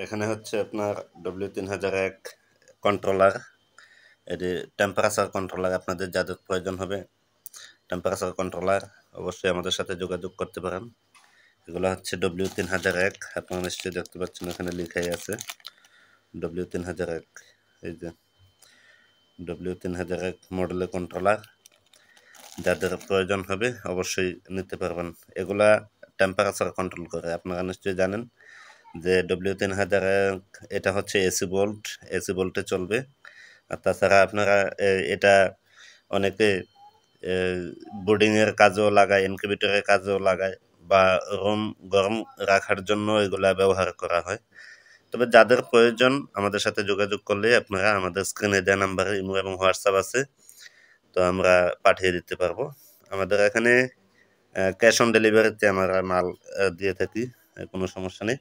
এখানে হচ্ছে আপনার W3001 কন্ট্রোলার। এটি টেম্পারেচার কন্ট্রোলার। আপনাদের যাদের প্রয়োজন হবে টেম্পারেচার কন্ট্রোলার অবশ্যই আমাদের সাথে যোগাযোগ করতে পারেন। এগুলো হচ্ছে W3001, আপনারা নিশ্চয়ই দেখতে পাচ্ছেন এখানে লেখাই আছে W3001। এই যে W3001 মডেলের কন্ট্রোলার, যাদের প্রয়োজন হবে অবশ্যই নিতে পারবেন। এগুলা টেম্পারেচার কন্ট্রোল করে। আপনারা নিশ্চয়ই জানেন যে W3001 এটা হচ্ছে এসি ভোল্টে চলবে। আর তাছাড়া আপনারা এটা অনেকে বোর্ডিংয়ের কাজেও লাগায়, ইনকিউবেটরের কাজেও লাগায়, বা রুম গরম রাখার জন্য এগুলা ব্যবহার করা হয়। তবে যাদের প্রয়োজন আমাদের সাথে যোগাযোগ করলে আপনারা আমাদের স্ক্রিনে দেওয়া নাম্বারে ইমো এবং হোয়াটসঅ্যাপ আছে, তো আমরা পাঠিয়ে দিতে পারবো। আমাদের এখানে ক্যাশ অন ডেলিভারিতে আমরা মাল দিয়ে থাকি, কোনো সমস্যা নেই।